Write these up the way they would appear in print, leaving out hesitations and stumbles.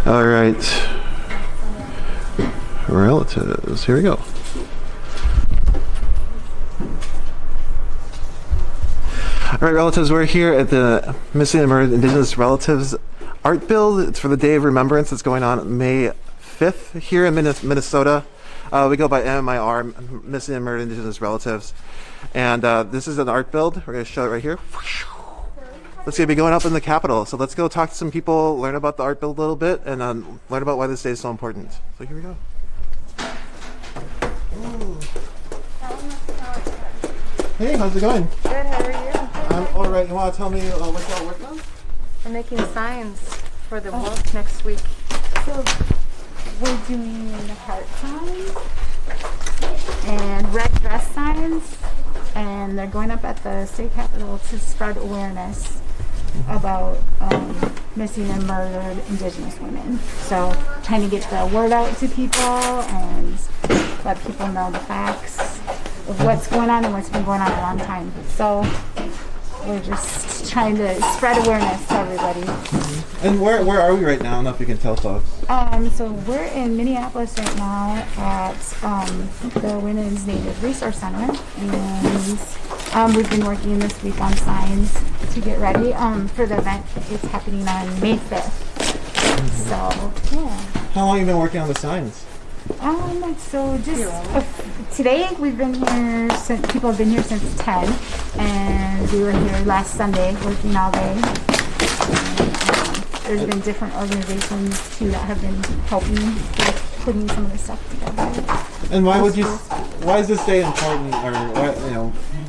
All right. Relatives. Here we go. All right, relatives. We're here at the Missing and Murdered Indigenous Relatives Art Build. It's for the Day of Remembrance. It's going on May 5th here in Minnesota. We go by MMIR, Missing and Murdered Indigenous Relatives. And this is an art build. We're going to show it right here. It's going to be going up in the Capitol. So let's go talk to some people, learn about the art build a little bit, and learn about why this day is so important. So here we go. Ooh. Hey, how's it going? Good, how are you? I'm all right. You want to tell me what y'all working on? We're making signs for the walk next week. So we're doing heart signs and red dress signs, and they're going up at the state capitol to spread awareness about missing and murdered Indigenous women. So trying to get the word out to people and let people know the facts of what's going on and what's been going on a long time. So we're just trying to spread awareness to everybody. And where are we right now? I don't know if you can tell folks. So we're in Minneapolis right now at the Women's Native Resource Center, and we've been working this week on signs to get ready for the event. It's happening on May 5th. So, yeah. How long have you been working on the signs? So just today we've been here since people have been here since 10, and we were here last Sunday working all day. There's been different organizations too that have been helping with putting some of the stuff together. And why is this day important, or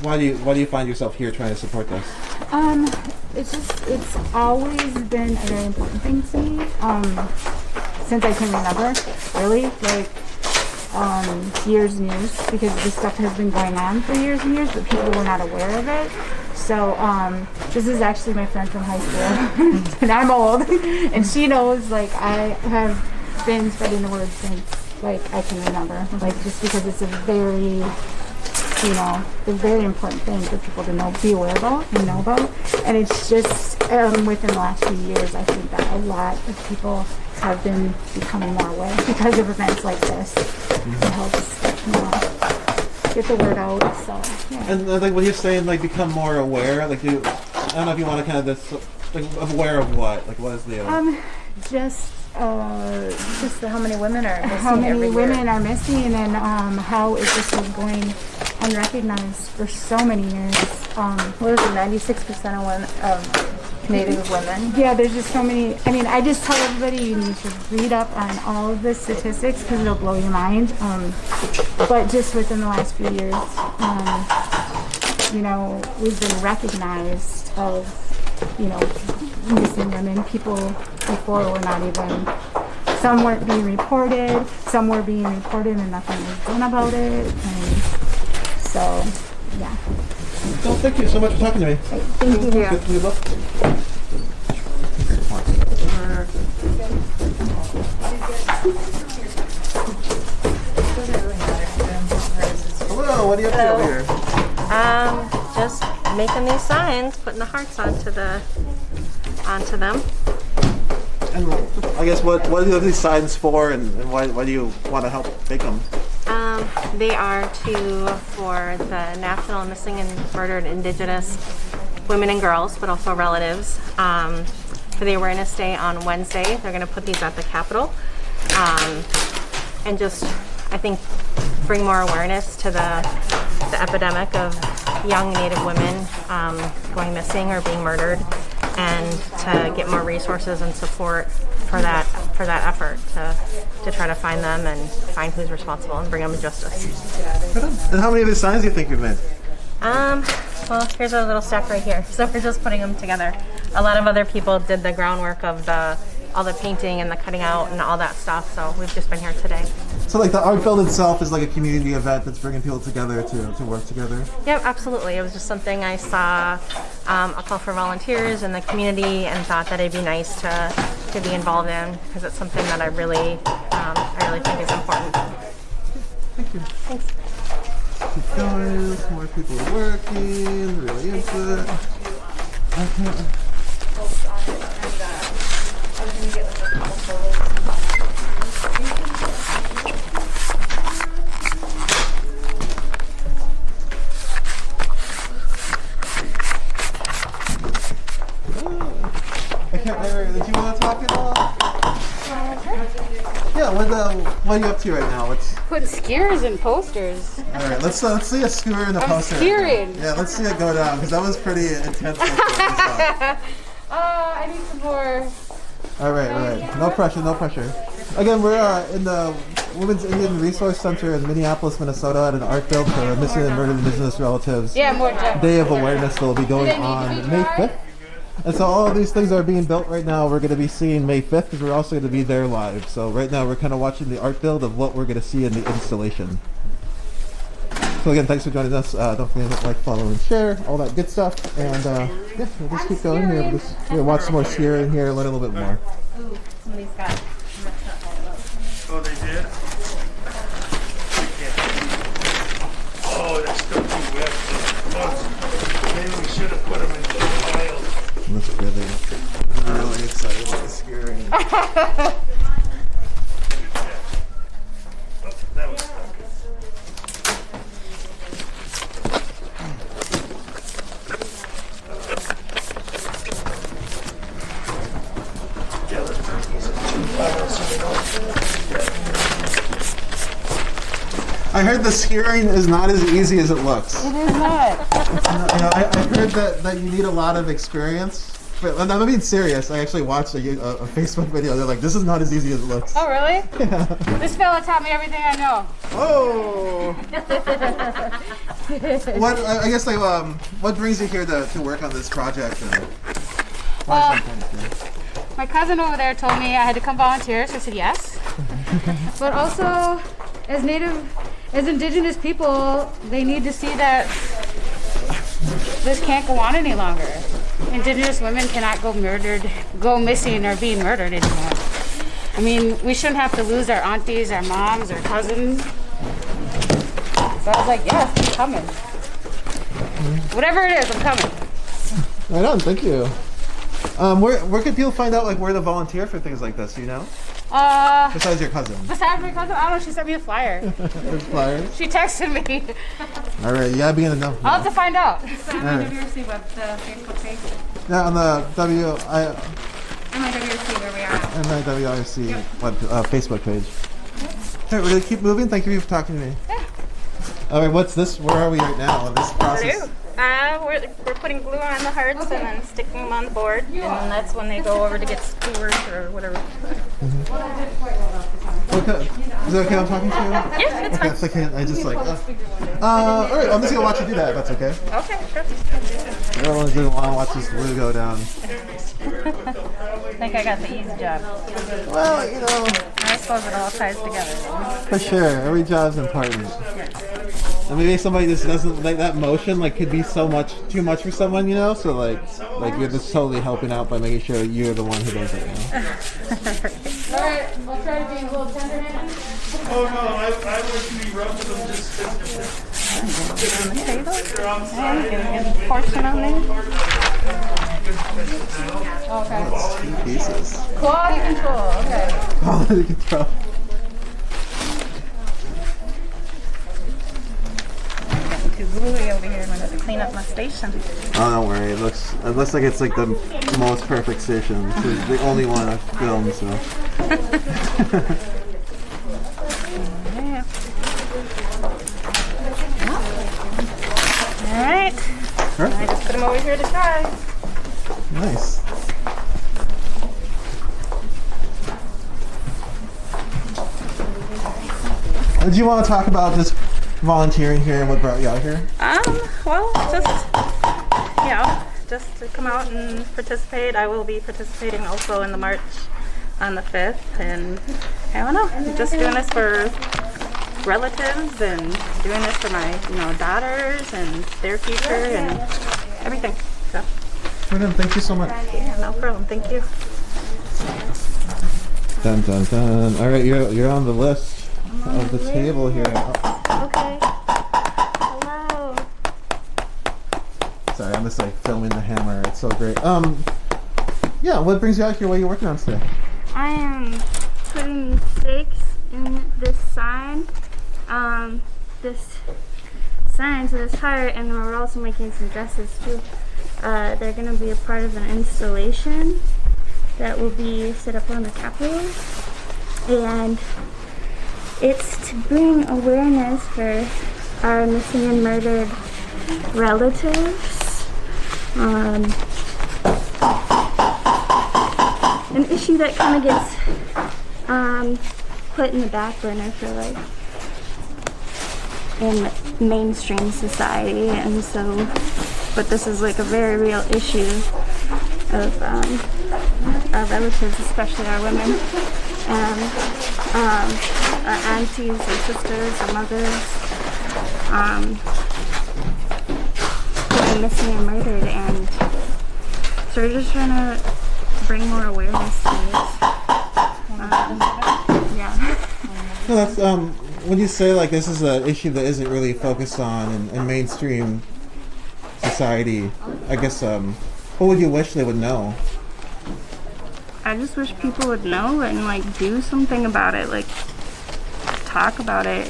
why do you find yourself here trying to support this? It's always been a very important thing to me. Since I can remember, really, years and years, because this stuff has been going on for years and years, but people were not aware of it. So this is actually my friend from high school, and I'm old, and she knows, I have been spreading the word since, I can remember, just because it's a very important thing for people to be aware about and know about. And it's just within the last few years, I think that a lot of people have been becoming more aware because of events like this. It helps, get the word out. So, yeah. And what you're saying, become more aware. I don't know if you want to kind of aware of what. What is the? Just how many women are missing how many every year. women are missing, and how it just was going unrecognized for so many years. What is it, 96% of women, Native women? Yeah, there's just so many. I mean, I just tell everybody you need to read up on all of the statistics because it'll blow your mind. But just within the last few years, we've been recognized of, missing women. People before were not even, some weren't being reported, some were being reported and nothing was done about it. And so, yeah. Well, thank you so much for talking to me. Thank you. Good luck. Hello, what are you up to over here? Just making these signs, putting the hearts onto them. And I guess what are these signs for, and why do you want to help make them? They are for the National Missing and Murdered Indigenous Women and Girls, but also relatives. For the Awareness Day on Wednesday, they're going to put these at the Capitol, and just, I think, bring more awareness to the epidemic of young Native women going missing or being murdered, and to get more resources and support for that effort to try to find them and find who's responsible and bring them to justice. And how many of these signs do you think you've made? Well, here's a little stack right here. So we're just putting them together. A lot of other people did the groundwork of all the painting and the cutting out and all that stuff. So we've just been here today. So the art build itself is a community event that's bringing people together to work together? Yep, absolutely. It was just something I saw a call for volunteers in the community and thought that it'd be nice to be involved in, because it's something that I really think is important. Thank you. Thanks. Keep going, more people are working, really into it. Okay. Did you want to talk at all? Yeah, what are you up to right now? Put skewers in posters. All right, let's see a skewer in the poster. Skewering. Yeah, let's see it go down because that was pretty intense. I need some more. All right. No pressure. Again, we're in the Women's Indian Resource Center in Minneapolis, Minnesota at an art build for missing and murdered Indigenous relatives. Yeah, more Day of Awareness that will be going on May 5th. And so all of these things are being built right now. We're going to be seeing May 5th because we're also going to be there live. So right now we're kind of watching the art build of what we're going to see in the installation. So again, thanks for joining us. Don't forget to like, follow, and share, all that good stuff. And yeah, we'll just keep going here. We'll watch some more skewering here, learn a little bit more. Ooh, somebody's got. Oh, they did? Oh, that's still too wet. Oh, maybe we should have put them in the piles. I'm really excited about the skewering. Oh, that was I heard the skewering is not as easy as it looks. It is not. I heard that you need a lot of experience. But I'm being serious. I actually watched a Facebook video. They're like, this is not as easy as it looks. Oh, really? Yeah. This fella taught me everything I know. Oh! What brings you here to work on this project? My cousin over there told me I had to come volunteer, so I said yes. But also, as Indigenous people, they need to see that this can't go on any longer. Indigenous women cannot go missing or be murdered anymore. I mean, we shouldn't have to lose our aunties, our moms, our cousins. So I was like, yes, I'm coming. Whatever it is, I'm coming. Right on, thank you. Where can people find out like where to volunteer for things like this, you know? Besides your cousin. Besides my cousin, I don't know, she sent me a flyer. Flyers? She texted me. All right, you gotta be in the know. I'll have to find out. MMIWC web, the Facebook page. Yeah, on the MMIWC where we are at. MMIWC Facebook page. All right, we're gonna keep moving. Thank you for talking to me. Yeah. All right, what's this? Where are we right now in this process? We're putting glue on the hearts and then sticking them on the board, and then that's when they go over to get skewers or whatever. Okay. Is it okay I'm talking to you? Yeah, that's fine. So I just like. All right, I'm just gonna watch you do that. If that's okay. Okay, sure. Everyone didn't want to watch this glue go down. I think I got the easy job. Well, you know. I suppose it all ties together. For sure, every job's important. And maybe somebody just doesn't like that motion, like could be too much for someone, you know. So like you're just totally helping out by making sure you're the one who does it. You know? All right, I'll try to be a little tender hand. Oh no, I wouldn't be rubbing them just they're on side. And portion on there. Okay. 2 pieces. Quality control, okay. Quality control. Too gluey over here. I'm gonna have to clean up my station. Oh, don't worry. It looks like it's like the most perfect station. It's the only one I've filmed, so. Yeah. All right. I just put them over here to dry. Nice. Did you want to talk about just volunteering here and what brought you out here? Well, just to come out and participate. I will be participating also in the march on the 5th, and I don't know, I'm just doing this for relatives and doing this for my, daughters and their future and everything. So, Thank you so much. yeah, no problem. Thank you. Dun dun dun. All right, you're on the list of the table here. Okay. Hello. Sorry, I'm just like filming the hammer. It's so great. Yeah, what brings you out here? What are you working on today? I am putting stakes in this sign, this sign to this heart, and we're also making some dresses too. They're going to be a part of an installation, that will be set up on the Capitol. And it's to bring awareness for our missing and murdered relatives. An issue that kind of gets put in the back burner for like in mainstream society, and so, but this is like a very real issue of our relatives, especially our women, and our aunties, our sisters, our mothers, getting missing and murdered, and so we're just trying to bring more awareness to it. Yeah. No, that's when you say like this is an issue that isn't really focused on in mainstream society, I guess what would you wish they would know? I just wish people would know and like do something about it, like talk about it.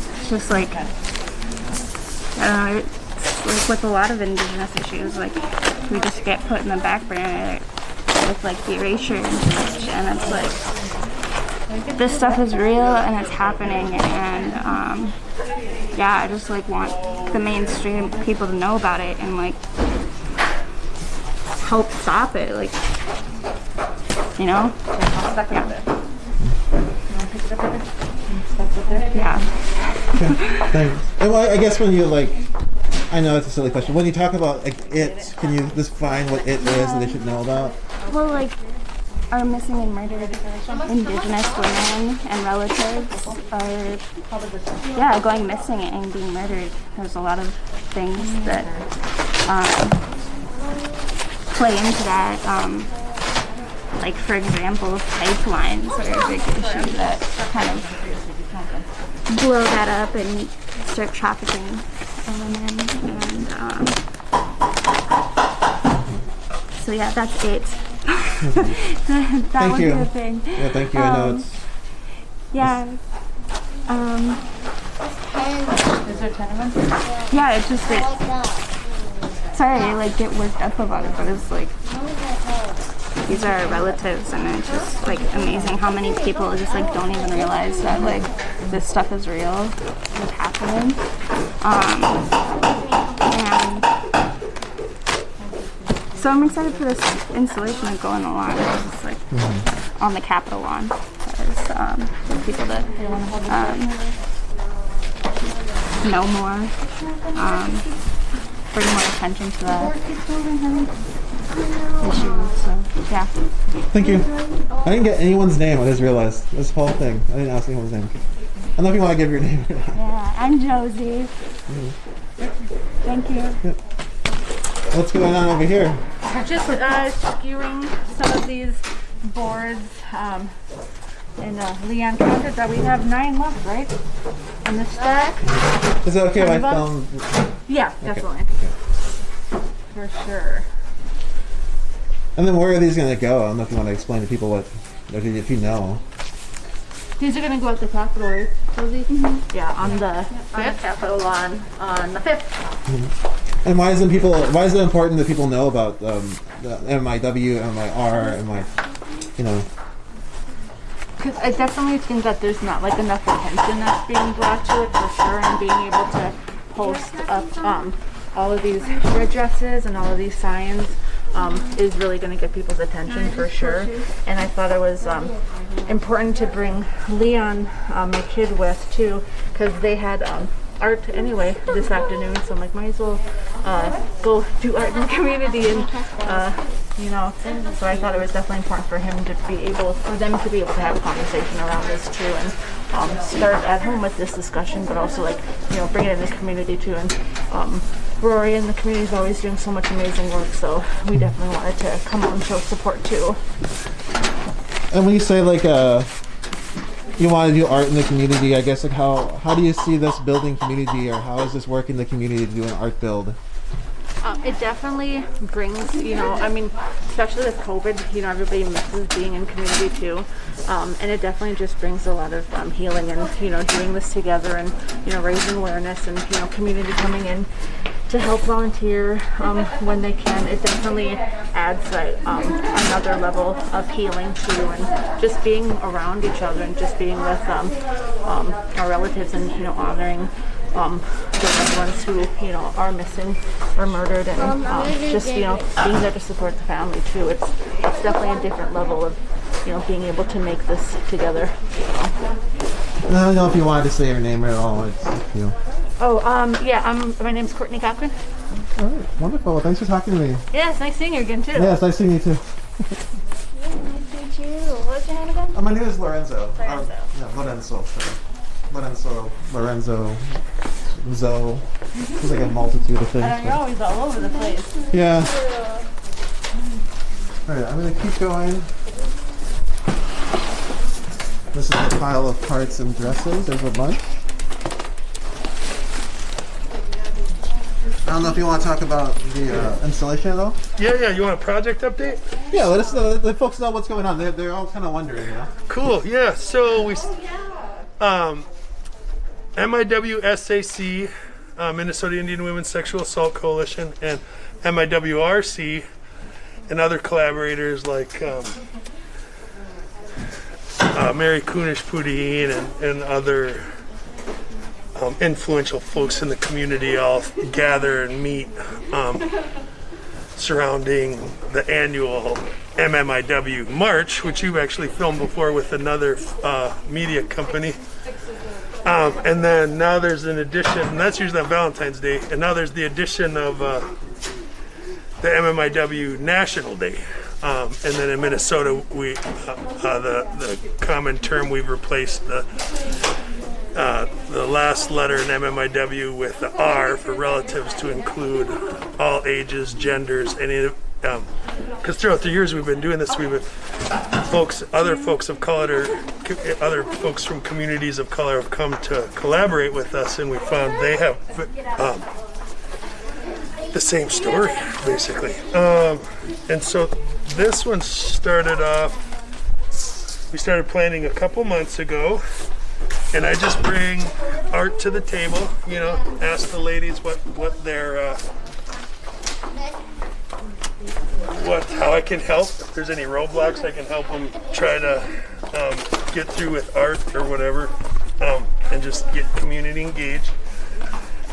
It's just like, I don't know, it's like with a lot of Indigenous issues, like we just get put in the back burner with like the erasure and such, and it's like this stuff is real and it's happening, and yeah, I just like want the mainstream people to know about it and like help stop it, like, you know? Yeah. Okay, thanks. And well, I guess when you like, I know it's a silly question. When you talk about like it, can you define what it is that they should know about? Well, like our missing and murdered Indigenous women and relatives are, yeah, going missing and being murdered. There's a lot of things that play into that. Like, for example, pipelines are a big issue that kind of blow that up and start trafficking women. And so yeah, that's it. that Thank was you. the thing. Yeah, thank you. I know it's. Yeah. Is there 10 of them? Yeah, it's just like, sorry, I like get worked up about it, but it's like, these are our relatives, and it's just like amazing how many people just like don't even realize that like this stuff is real, like happening. And so I'm excited for this installation of going along. It's like on the Capitol lawn, because for people that know more, bring more attention to that issue. So yeah. Thank you. I didn't get anyone's name. I just realized this whole thing. I didn't ask anyone's name. I don't know if you want to give your name or not. Yeah, I'm Josie. Thank you. Yep. What's going on over here? We're just skewing some of these boards. And Leanne counted that we have 9 left, right? In the stack. Is it okay if I 10 film? Yeah, definitely. Okay. For sure. And then where are these going to go? I don't know if you want to explain to people what, if you know. These are going to go at the Capitol, right, Rosie? Yeah, on the Capitol lawn on the 5th. And why is it important that people know about the MMIW, MMIR, you know? Because I definitely think that there's not like enough attention that's being brought to it for sure, and being able to post up all of these red dresses and all of these signs is really going to get people's attention for sure. And I thought it was important to bring Leon, my kid, with too, because they had art anyway this afternoon, so I'm like, might as well go do art in the community, and you know, so I thought it was definitely important for them to be able to have a conversation around this too, and start at home with this discussion, but also like, you know, bring it in the community too. And Rory and the community is always doing so much amazing work, so we definitely wanted to come out and show support too. And when you say like you want to do art in the community, I guess like how do you see this building community, or how does this work in the community to do an art build? It definitely brings, you know, I mean, especially with COVID, you know, everybody misses being in community too, and it definitely just brings a lot of healing, and, you know, doing this together, and, you know, raising awareness, and, you know, community coming in to help volunteer when they can. It definitely adds another level of healing too, and just being around each other and just being with our relatives and honoring the loved ones who are missing or murdered, and just being there to support the family too. It's definitely a different level of being able to make this together. I don't know if you wanted to say your name at all. My name's Courtney Cochran. All right, wonderful. Well, thanks for talking to me. Yeah, it's nice seeing you again too. Yeah, it's nice seeing you too. Nice to meet you. What's your name again? My name is Lorenzo. Lorenzo. Lorenzo. Zoe. There's like a multitude of things. You're always all over the place. Yeah. All right, I'm gonna keep going. This is a pile of parts and dresses. There's a bunch. I don't know if you want to talk about the installation at all. Yeah. You want a project update? Yeah, let us know. Let folks know what's going on. They're all kind of wondering, Cool. Yeah. So we, MIWSAC, Minnesota Indian Women's Sexual Assault Coalition, and MIWRC, and other collaborators like Mary Kunish-Pudin and other influential folks in the community all gather and meet surrounding the annual MMIW March, which you've actually filmed before with another media company. And then now there's an addition, and that's usually on Valentine's Day, and now there's the addition of the MMIW National Day. And then in Minnesota, we the common term we've replaced the last letter in MMIW with the R for relatives to include all ages, genders, any. Because throughout the years we've been doing this, other folks of color, or other folks from communities of color have come to collaborate with us, and we found they have the same story, basically. And so this one started off, we started planning a couple months ago, and I just bring art to the table, ask the ladies what their, how I can help. If there's any roadblocks, I can help them try to get through with art or whatever, and just get community engaged.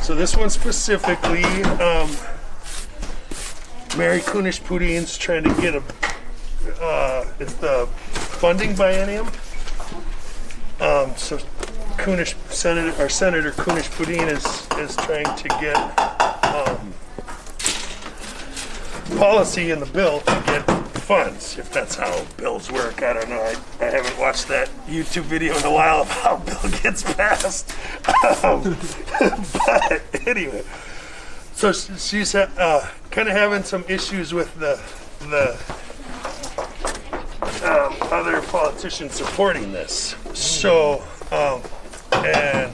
So this one specifically, Mary Kunish-Pudin's trying to get it's the funding biennium. So Senator Kunish-Pudin is trying to get policy in the bill to get funds, if that's how bills work. I don't know. I haven't watched that YouTube video in a while of how a bill gets passed. But anyway, so she's kind of having some issues with the other politicians supporting this. So, and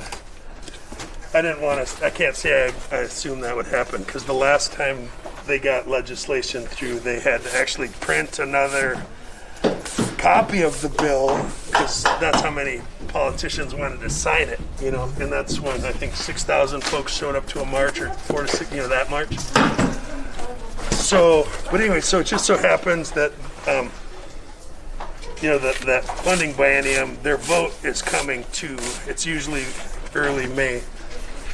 I can't say I assume that would happen, because the last time they got legislation through, they had to actually print another copy of the bill, because that's how many politicians wanted to sign it, and that's when I think 6,000 folks showed up to a march, or 4 to 6, that march. So, but anyway, so it just so happens that, that funding biennium, their vote is coming to, it's usually early May.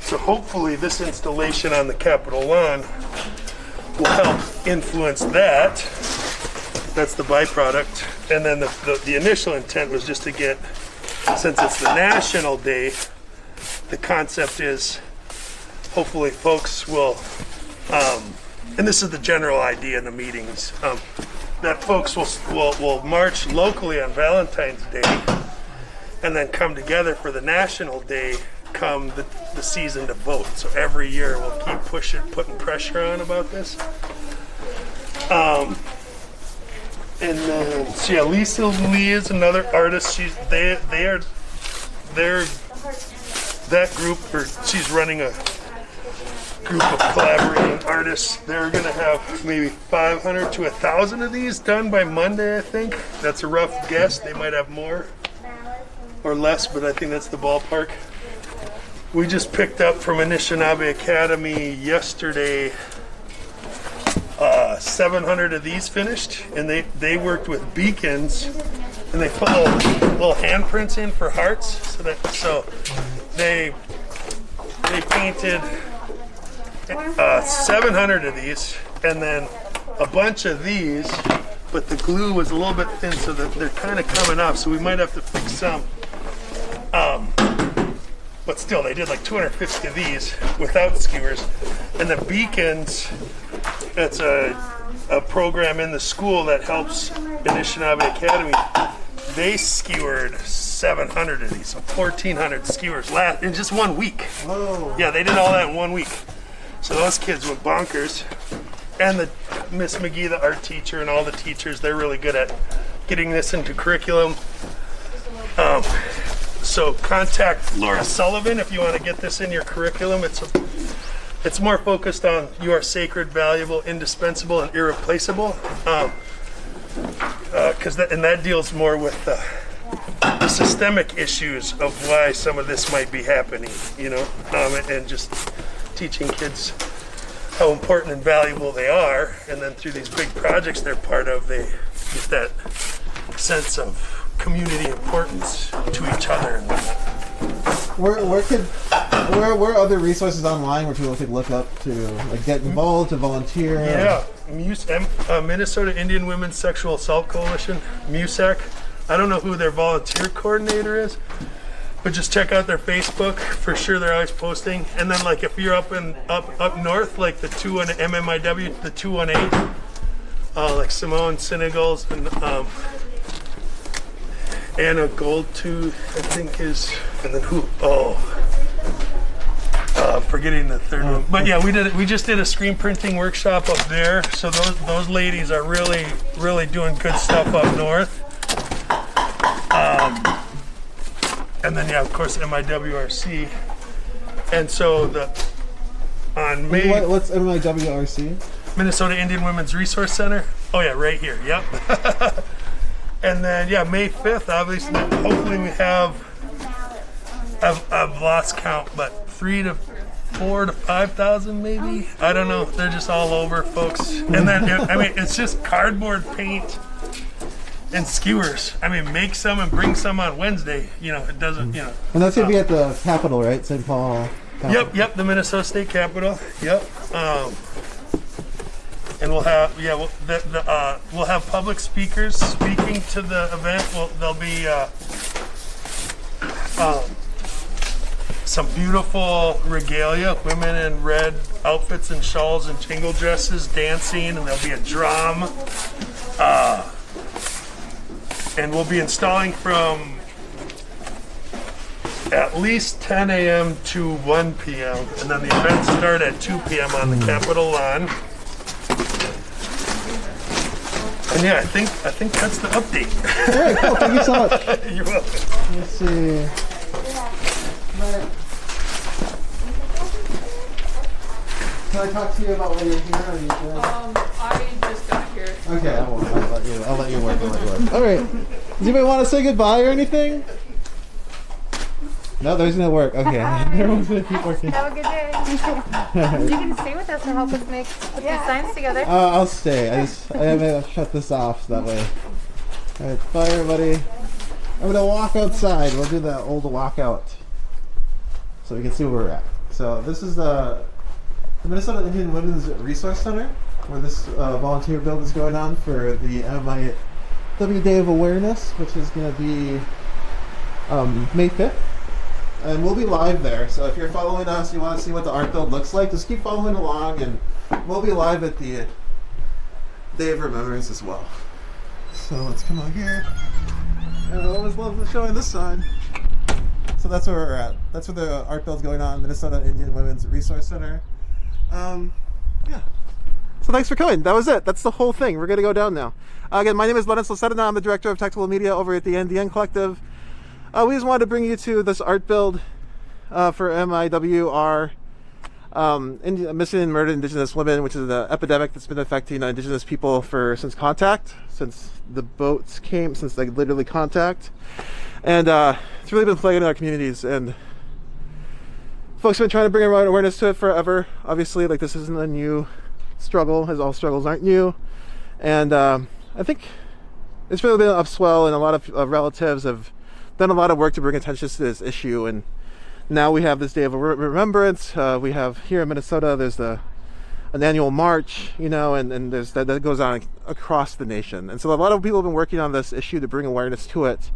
So hopefully this installation on the Capitol lawn will help influence that. That's the byproduct. And then the initial intent was just to get, since it's the National Day, the concept is hopefully folks will, and this is the general idea in the meetings, that folks will march locally on Valentine's Day and then come together for the National Day come the season to vote. So every year we'll keep putting pressure on about this. And then, so yeah, Lisa Lee is another artist. They're that group, or she's running a group of collaborating artists. They're going to have maybe 500 to 1,000 of these done by Monday, I think. That's a rough guess. They might have more or less, but I think that's the ballpark. we just picked up from Anishinaabe Academy yesterday 700 of these finished, and they worked with beacons, and they put little handprints in for hearts, so they painted 700 of these, and then a bunch of these, but the glue was a little bit thin, so that they're kind of coming off, so we might have to fix some. But still, they did like 250 of these without skewers. And the beacons, that's a program in the school that helps Anishinaabe Academy. They skewered 700 of these, so 1,400 skewers in just 1 week. Whoa. Yeah, they did all that in 1 week. So those kids went bonkers. And the Miss McGee, the art teacher, and all the teachers, they're really good at getting this into curriculum. So contact Laura Sullivan if you want to get this in your curriculum. It's more focused on you are sacred, valuable, indispensable, and irreplaceable. That deals more with the systemic issues of why some of this might be happening, and just teaching kids how important and valuable they are, and then through these big projects they're part of, they get that sense of community importance to each other and whatnot. Where are other resources online where people could look up to like get involved, to volunteer? Yeah, Minnesota Indian Women's Sexual Assault Coalition, MUSAC. I don't know who their volunteer coordinator is, but just check out their Facebook. For sure, they're always posting. And then, like, if you're up north, like the 218 MMIW, the 218, like Simone Senegals and Anna Goldtooth, I think is, and then who? Forgetting the third one. But yeah, we just did a screen printing workshop up there. So those ladies are really, really doing good stuff up north. And then, yeah, of course, MIWRC. And so on May... What's MIWRC? Minnesota Indian Women's Resource Center. Oh, yeah, right here. Yep. And then, yeah, May 5th, obviously, hopefully we have... I've lost count, but 3,000 to 4,000 to 5,000 maybe. I don't know. They're just all over, folks. And then, it's just cardboard paint and skewers. Make some and bring some on Wednesday. It doesn't, And that's going to be at the Capitol, right? St. Paul Capitol. Yep, the Minnesota State Capitol. Yep. And we'll have, we'll have public speakers speaking to the event. There'll be some beautiful regalia, women in red outfits and shawls and jingle dresses dancing, and there'll be a drum. And we'll be installing from at least 10 a.m. to 1 p.m. And then the events start at 2 p.m. on the Capitol lawn. And yeah, I think that's the update. All right, cool. Thank you so much. You're welcome. Let's see. Can I talk to you about why you're here? Or you I just got here. Okay, I'll let you work. All right. Does anybody want to say goodbye or anything? No, there's no work. Okay. Everyone's gonna keep working. Have a good day. You can stay with us and help us put these signs together. I'll stay. I have to shut this off so that way. All right, bye everybody. I'm gonna walk outside. We'll do the old walkout so we can see where we're at. So this is the Minnesota Indian Women's Resource Center, where this volunteer build is going on for the MMIR Day of Awareness, which is going to be May 5th. And we'll be live there, so if you're following us, you want to see what the art build looks like, just keep following along, and we'll be live at the Day of Remembrance as well. So let's come out here. And I always love showing this sign. So that's where we're at. That's where the art build's going on, Minnesota Indian Women's Resource Center. Yeah. So thanks for coming. That was it. That's the whole thing. We're going to go down now. Again, my name is Lennon Solcedina. I'm the Director of Technical Media over at the NDN Collective. We just wanted to bring you to this art build for MIWR, Missing and Murdered Indigenous Women, which is an epidemic that's been affecting Indigenous people since the boats came, since like literally contact. And it's really been plaguing our communities. And folks have been trying to bring awareness to it forever. Obviously, like, this isn't a new struggle, as all struggles aren't new. And I think it's really been an upswell, and a lot of relatives have done a lot of work to bring attention to this issue. And now we have this Day of Remembrance. We have here in Minnesota, there's an annual march, you know, and there's that goes on across the nation. And so a lot of people have been working on this issue to bring awareness to it,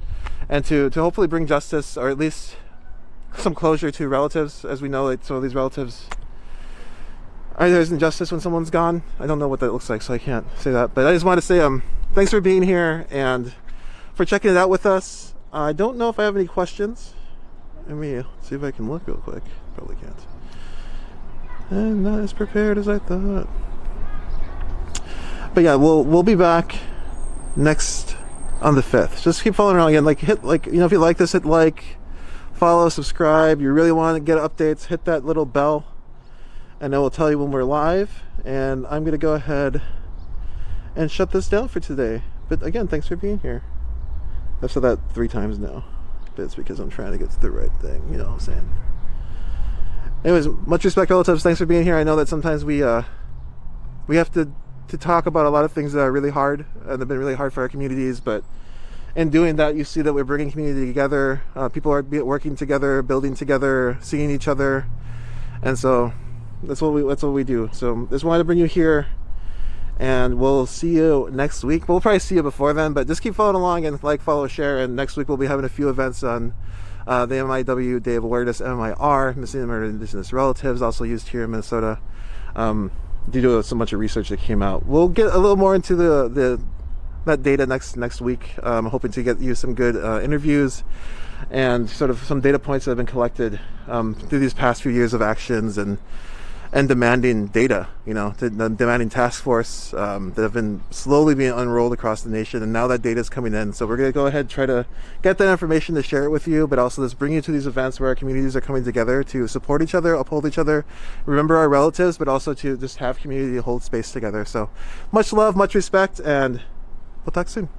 and to hopefully bring justice, or at least some closure to relatives. As we know, like, some of these relatives, there isn't justice when someone's gone. I don't know what that looks like, so I can't say that. But I just want to say thanks for being here and for checking it out with us. I don't know if I have any questions. Let me see if I can look real quick. Probably can't. I'm not as prepared as I thought. But yeah, we'll be back next on the 5th. Just keep following around again. Like, hit, like, you know, if you like this, hit like, follow, subscribe. You really want to get updates, hit that little bell, and it will tell you when we're live. And I'm gonna go ahead and shut this down for today. But again, thanks for being here. I've said that 3 times now, but it's because I'm trying to get to the right thing, you know what I'm saying? Anyways, much respect, relatives. Thanks for being here. I know that sometimes we have to talk about a lot of things that are really hard, and have been really hard for our communities, but in doing that, you see that we're bringing community together. People are working together, building together, seeing each other, and so that's what we do. So just wanted to bring you here, and we'll see you next week. We'll probably see you before then, but just keep following along and like, follow, share. And next week we'll be having a few events on the MMIW Day of Awareness, MMIR, Missing and Murdered Indigenous Relatives, also used here in Minnesota. Due to so much of research that came out, we'll get a little more into that data next week. I'm hoping to get you some good interviews and sort of some data points that have been collected through these past few years of actions and demanding data, you know, demanding task force that have been slowly being unrolled across the nation, and now that data is coming in. So we're going to go ahead and try to get that information to share it with you, but also just bring you to these events where our communities are coming together to support each other, uphold each other, remember our relatives, but also to just have community hold space together. So much love, much respect, and we'll talk soon.